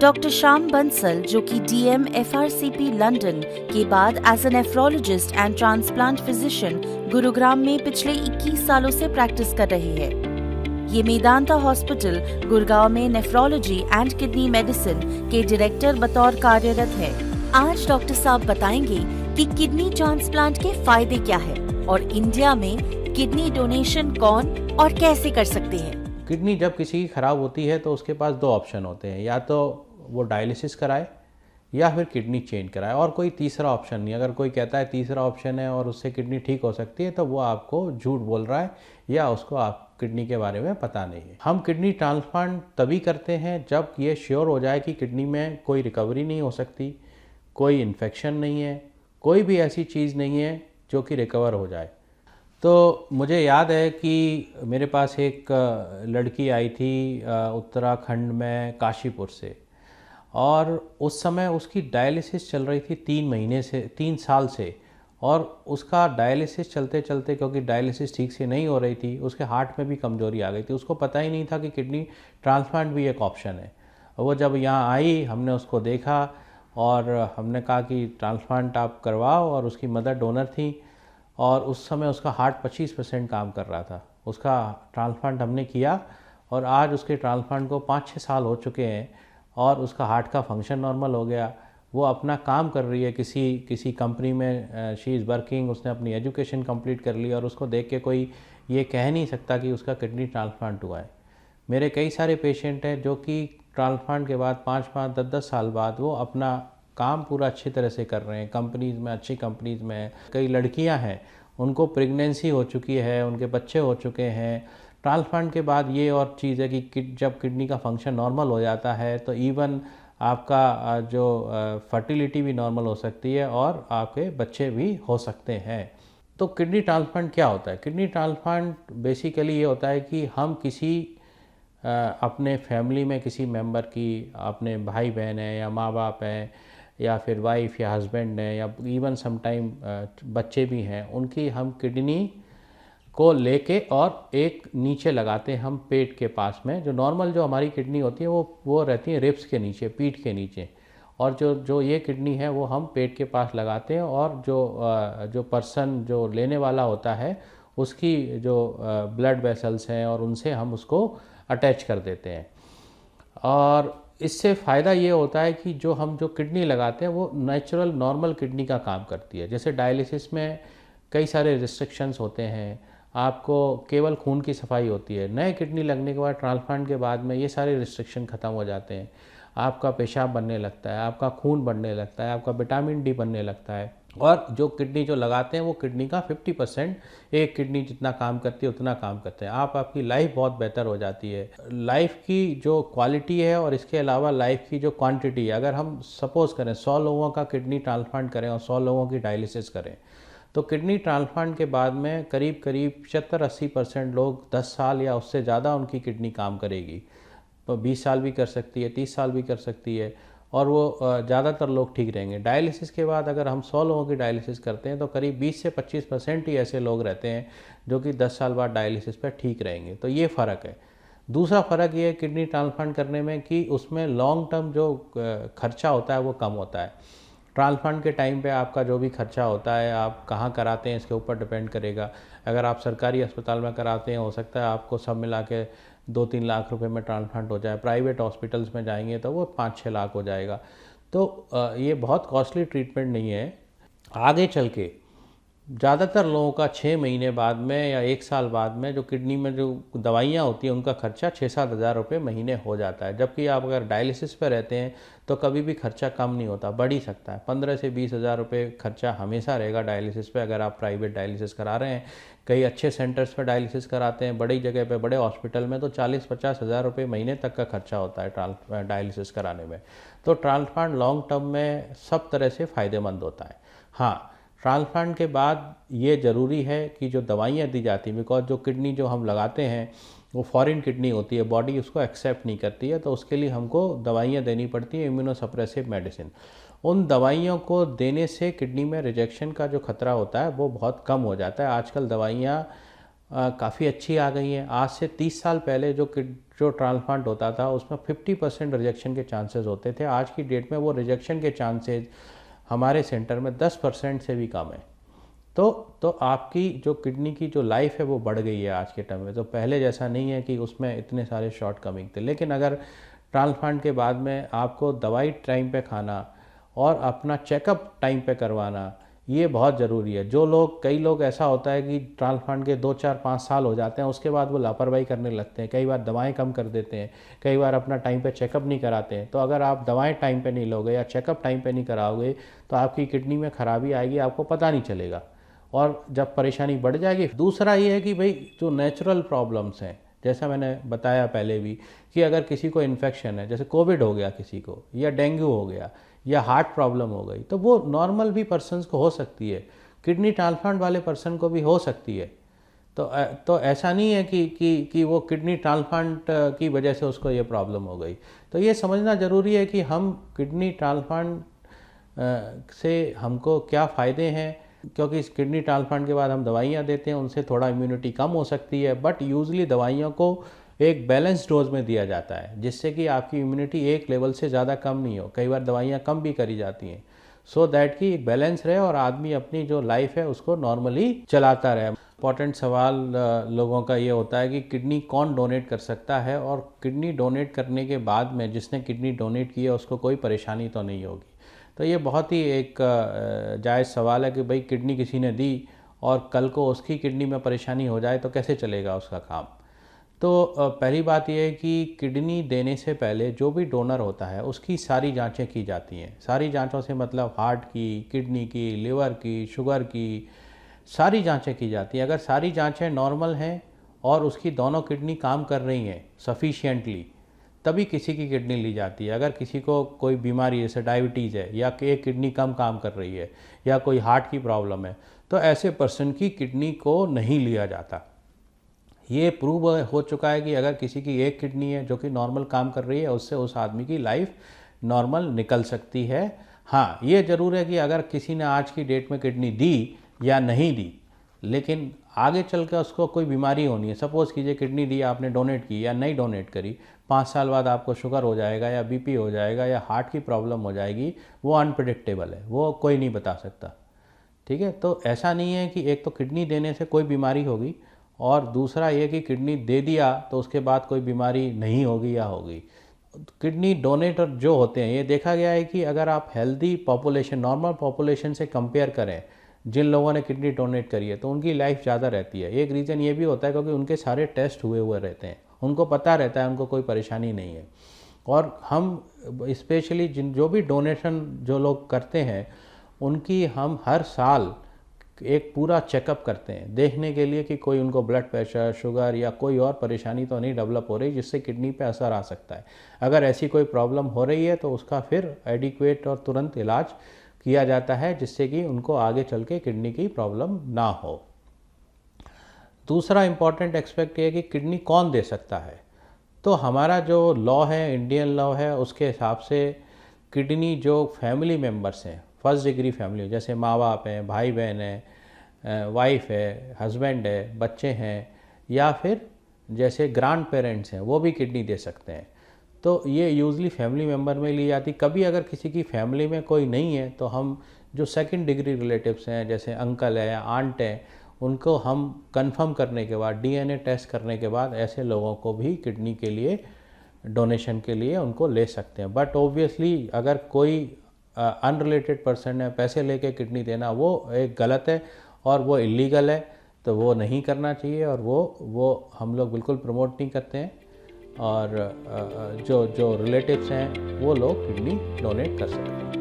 Doctor Shyam Bansal, जो कि DM एफआरसीपी London के बाद as a nephrologist and transplant physician Gurugram में पिछले 21 सालों से प्रैक्टिस कर रहे हैं। ये मेदांता हॉस्पिटल गुड़गांव में नेफ्रोलॉजी एंड किडनी मेडिसिन के डायरेक्टर बतौर कार्यरत है। आज डॉक्टर साहब बताएंगे कि किडनी ट्रांसप्लांट के फायदे क्या है और इंडिया में किडनी डोनेशन कौन और कैसे कर सकते हैं। किडनी जब किसी की ख़राब होती है तो उसके पास 2 ऑप्शन होते हैं, या तो वो डायलिसिस कराए या फिर किडनी चेंज कराए, और कोई तीसरा ऑप्शन नहीं। अगर कोई कहता है तीसरा ऑप्शन है और उससे किडनी ठीक हो सकती है तो वो आपको झूठ बोल रहा है या उसको आप किडनी के बारे में पता नहीं है। हम किडनी ट्रांसप्लांट तभी करते हैं जब ये श्योर हो जाए कि किडनी में कोई रिकवरी नहीं हो सकती, कोई इन्फेक्शन नहीं है, कोई भी ऐसी चीज़ नहीं है जो कि रिकवर हो जाए। तो मुझे याद है कि मेरे पास एक लड़की आई थी उत्तराखंड में काशीपुर से, और उस समय उसकी डायलिसिस चल रही थी 3 साल से, और उसका डायलिसिस चलते चलते, क्योंकि डायलिसिस ठीक से नहीं हो रही थी, उसके हार्ट में भी कमज़ोरी आ गई थी। उसको पता ही नहीं था कि किडनी ट्रांसप्लांट भी एक ऑप्शन है। वो जब यहाँ आई, हमने उसको देखा और हमने कहा कि ट्रांसप्लांट आप करवाओ, और उसकी मदर डोनर थी और उस समय उसका हार्ट 25% काम कर रहा था। उसका ट्रांसप्लांट हमने किया और आज उसके ट्रांसप्लांट को 5-6 साल हो चुके हैं और उसका हार्ट का फंक्शन नॉर्मल हो गया। वो अपना काम कर रही है किसी कंपनी में, शी इज़ वर्किंग। उसने अपनी एजुकेशन कंप्लीट कर ली और उसको देख के कोई ये कह नहीं सकता कि उसका किडनी ट्रांसप्लांट हुआ है। मेरे कई सारे पेशेंट हैं जो कि ट्रांसप्लांट के बाद 5-5, 10-10 साल बाद वो अपना काम पूरा अच्छी तरह से कर रहे हैं, कंपनीज़ में, अच्छी कंपनीज़ में। कई लड़कियां हैं, उनको प्रेगनेंसी हो चुकी है, उनके बच्चे हो चुके हैं। ट्रांसप्लांट के बाद ये और चीज़ है कि जब किडनी का फंक्शन नॉर्मल हो जाता है तो इवन आपका जो फर्टिलिटी भी नॉर्मल हो सकती है और आपके बच्चे भी हो सकते हैं। तो किडनी ट्रांसप्लांट क्या होता है? किडनी ट्रांसप्लांट बेसिकली ये होता है कि हम किसी अपने फैमिली में किसी मेंबर की, अपने भाई बहन हैं या माँ बाप हैं या फिर वाइफ या हस्बैंड हैं या इवन समटाइम बच्चे भी हैं, उनकी हम किडनी को लेके और एक नीचे लगाते हैं हम पेट के पास में। जो नॉर्मल जो हमारी किडनी होती है वो रहती है रिब्स के नीचे, पीठ के नीचे, और जो ये किडनी है वो हम पेट के पास लगाते हैं, और जो पर्सन जो लेने वाला होता है उसकी जो ब्लड वेसल्स हैं और उनसे हम उसको अटैच कर देते हैं। और इससे फ़ायदा ये होता है कि जो किडनी लगाते हैं वो नेचुरल नॉर्मल किडनी का काम करती है। जैसे डायलिसिस में कई सारे रिस्ट्रिक्शंस होते हैं, आपको केवल खून की सफाई होती है। नए किडनी लगने के बाद, ट्रांसप्लांट के बाद में ये सारे रिस्ट्रिक्शन ख़त्म हो जाते हैं। आपका पेशाब बनने लगता है, आपका खून बढ़ने लगता है, आपका विटामिन डी बनने लगता है, और जो किडनी जो लगाते हैं वो किडनी का 50%, एक किडनी जितना काम करती है उतना काम करते हैं। आपकी लाइफ बहुत बेहतर हो जाती है। लाइफ की जो क्वालिटी है और इसके अलावा लाइफ की जो क्वांटिटी है, अगर हम सपोज़ करें 100 लोगों का किडनी ट्रांसप्लांट करें और 100 लोगों की डायलिसिस करें, तो किडनी ट्रांसप्लांट के बाद में करीब 75-80% लोग 10 साल या उससे ज़्यादा उनकी किडनी काम करेगी। तो 20 साल भी कर सकती है, 30 साल भी कर सकती है, और वो ज़्यादातर लोग ठीक रहेंगे। डायलिसिस के बाद अगर हम 100 लोगों की डायलिसिस करते हैं तो करीब 20 से 25% ही ऐसे लोग रहते हैं जो कि 10 साल बाद डायलिसिस पर ठीक रहेंगे। तो ये फ़र्क है। दूसरा फ़र्क ये है किडनी ट्रांसप्लांट करने में कि उसमें लॉन्ग टर्म जो खर्चा होता है वो कम होता है। ट्रांसप्लांट के टाइम पे आपका जो भी खर्चा होता है, आप कहाँ कराते हैं इसके ऊपर डिपेंड करेगा। अगर आप सरकारी अस्पताल में कराते हैं, हो सकता है आपको सब मिला के 2-3 लाख रुपए में ट्रांसप्लांट हो जाए। प्राइवेट हॉस्पिटल्स में जाएंगे तो वो 5-6 लाख हो जाएगा। तो ये बहुत कॉस्टली ट्रीटमेंट नहीं है। आगे चल के ज़्यादातर लोगों का 6 महीने बाद में या 1 साल बाद में जो किडनी में जो दवाइयाँ होती हैं उनका खर्चा 6-7 हज़ार रुपये महीने हो जाता है। जबकि आप अगर डायलिसिस पर रहते हैं तो कभी भी खर्चा कम नहीं होता, बढ़ ही सकता है। 15 से 20 हज़ार रुपये खर्चा हमेशा रहेगा डायलिसिस पे, अगर आप प्राइवेट डायलिसिस करा रहे हैं। कई अच्छे सेंटर्स पर डायलिसिस कराते हैं, बड़ी जगह पर, बड़े हॉस्पिटल में तो 40-50 हज़ार रुपये महीने तक का खर्चा होता है डायलिसिस कराने में। तो ट्रांसप्लांट लॉन्ग टर्म में सब तरह से फ़ायदेमंद होता है। हाँ, ट्रांसप्लांट के बाद ये ज़रूरी है कि जो दवाइयाँ दी जाती हैं, बिकॉज जो किडनी जो हम लगाते हैं वो फॉरेन किडनी होती है, बॉडी उसको एक्सेप्ट नहीं करती है, तो उसके लिए हमको दवाइयाँ देनी पड़ती हैं, इम्यूनोसप्रेसिव मेडिसिन। उन दवाइयों को देने से किडनी में रिजेक्शन का जो खतरा होता है वो बहुत कम हो जाता है। आजकल दवाइयाँ काफ़ी अच्छी आ गई हैं। आज से 30 साल पहले जो ट्रांसप्लांट होता था उसमें 50% रिजेक्शन के चांसेस होते थे। आज की डेट में वो रिजेक्शन के चांसेस हमारे सेंटर में 10% से भी कम है। तो आपकी जो किडनी की जो लाइफ है वो बढ़ गई है आज के टाइम में। तो पहले जैसा नहीं है कि उसमें इतने सारे शॉर्टकमिंग थे। लेकिन अगर ट्रांसप्लांट के बाद में आपको दवाई टाइम पे खाना और अपना चेकअप टाइम पे करवाना, ये बहुत ज़रूरी है। कई लोग ऐसा होता है कि ट्रांसप्लांट के 2, 4, 5 साल हो जाते हैं, उसके बाद वो लापरवाही करने लगते हैं। कई बार दवाएं कम कर देते हैं, कई बार अपना टाइम पे चेकअप नहीं कराते हैं। तो अगर आप दवाएं टाइम पे नहीं लोगे या चेकअप टाइम पे नहीं कराओगे तो आपकी किडनी में खराबी आएगी, आपको पता नहीं चलेगा और जब परेशानी बढ़ जाएगी। दूसरा ये है कि भाई जो नेचुरल प्रॉब्लम्स हैं, जैसा मैंने बताया पहले भी कि अगर किसी को इन्फेक्शन है, जैसे कोविड हो गया किसी को, या डेंगू हो गया, या हार्ट प्रॉब्लम हो गई, तो वो नॉर्मल भी पर्सन्स को हो सकती है, किडनी ट्रांसप्लांट वाले पर्सन को भी हो सकती है। तो ऐसा नहीं है कि वो किडनी ट्रांसप्लांट की वजह से उसको ये प्रॉब्लम हो गई। तो ये समझना ज़रूरी है कि हम किडनी ट्रांसप्लांट से हमको क्या फ़ायदे हैं, क्योंकि इस किडनी ट्रांसप्लांट के बाद हम दवाइयाँ देते हैं, उनसे थोड़ा इम्यूनिटी कम हो सकती है, बट यूजली दवाइयों को एक बैलेंस डोज में दिया जाता है जिससे कि आपकी इम्यूनिटी एक लेवल से ज़्यादा कम नहीं हो। कई बार दवाइयाँ कम भी करी जाती हैं सो दैट कि एक बैलेंस रहे और आदमी अपनी जो लाइफ है उसको नॉर्मली चलाता रहे। इंपॉर्टेंट सवाल लोगों का ये होता है कि किडनी कौन डोनेट कर सकता है, और किडनी डोनेट करने के बाद में जिसने किडनी डोनेट की है उसको कोई परेशानी तो नहीं होगी। तो ये बहुत ही एक जायज़ सवाल है कि भाई किडनी किसी ने दी और कल को उसकी किडनी में परेशानी हो जाए तो कैसे चलेगा उसका काम। तो पहली बात यह है कि किडनी देने से पहले जो भी डोनर होता है उसकी सारी जांचें की जाती हैं। सारी जांचों से मतलब हार्ट की, किडनी की, लिवर की, शुगर की, सारी जांचें की जाती हैं। अगर सारी जांचें नॉर्मल हैं और उसकी दोनों किडनी काम कर रही हैं सफिशिएंटली, तभी किसी की किडनी ली जाती है। अगर किसी को कोई बीमारी जैसे डायबिटीज़ है, या एक किडनी कम काम कर रही है, या कोई हार्ट की प्रॉब्लम है, तो ऐसे पर्सन की किडनी को नहीं लिया जाता। ये प्रूव हो चुका है कि अगर किसी की एक किडनी है जो कि नॉर्मल काम कर रही है, उससे उस आदमी की लाइफ नॉर्मल निकल सकती है। हाँ, ये ज़रूर है कि अगर किसी ने आज की डेट में किडनी दी या नहीं दी, लेकिन आगे चल कर उसको कोई बीमारी होनी है, सपोज़ कीजिए किडनी दी, आपने डोनेट की या नहीं डोनेट करी, 5 साल बाद आपको शुगर हो जाएगा या बीपी हो जाएगा या हार्ट की प्रॉब्लम हो जाएगी, वो अनप्रेडिक्टेबल है, वो कोई नहीं बता सकता। ठीक है, तो ऐसा नहीं है कि एक तो किडनी देने से कोई बीमारी होगी और दूसरा ये कि किडनी दे दिया तो उसके बाद कोई बीमारी नहीं होगी या होगी। किडनी डोनेटर जो होते हैं, ये देखा गया है कि अगर आप हेल्दी पॉपुलेशन, नॉर्मल पॉपुलेशन से कंपेयर करें, जिन लोगों ने किडनी डोनेट करी है, तो उनकी लाइफ ज़्यादा रहती है। एक रीज़न ये भी होता है क्योंकि उनके सारे टेस्ट हुए रहते हैं, उनको पता रहता है, उनको कोई परेशानी नहीं है। और हम स्पेशली जो भी डोनेशन जो लोग करते हैं, उनकी हम हर साल एक पूरा चेकअप करते हैं देखने के लिए कि कोई उनको ब्लड प्रेशर, शुगर या कोई और परेशानी तो नहीं डेवलप हो रही जिससे किडनी पे असर आ सकता है। अगर ऐसी कोई प्रॉब्लम हो रही है तो उसका फिर एडिक्वेट और तुरंत इलाज किया जाता है जिससे कि उनको आगे चल के किडनी की प्रॉब्लम ना हो। दूसरा इम्पॉर्टेंट एस्पेक्ट ये है कि किडनी कौन दे सकता है। तो हमारा जो लॉ है, इंडियन लॉ है, उसके हिसाब से किडनी जो फैमिली मेम्बर्स हैं, फर्स्ट डिग्री फैमिली, जैसे माँ बाप हैं, भाई बहन है, वाइफ है, हस्बैंड है, बच्चे हैं, या फिर जैसे ग्रैंड पेरेंट्स हैं, वो भी किडनी दे सकते हैं। तो ये यूजली फैमिली मेम्बर में ली जाती। कभी अगर किसी की फैमिली में कोई नहीं है तो हम जो सेकंड डिग्री रिलेटिव्स हैं, जैसे अंकल है या आंट है, उनको हम कंफर्म करने के बाद, डीएनए टेस्ट करने के बाद ऐसे लोगों को भी किडनी के लिए डोनेशन के लिए उनको ले सकते हैं। बट ऑब्वियसली अगर कोई अनरिलेटेड पर्सन है, पैसे लेके किडनी देना वो एक गलत है और वो इलीगल है, तो वो नहीं करना चाहिए और वो हम लोग बिल्कुल प्रमोट नहीं करते हैं। और जो रिलेटिव्स हैं वो लोग किडनी डोनेट कर सकते हैं।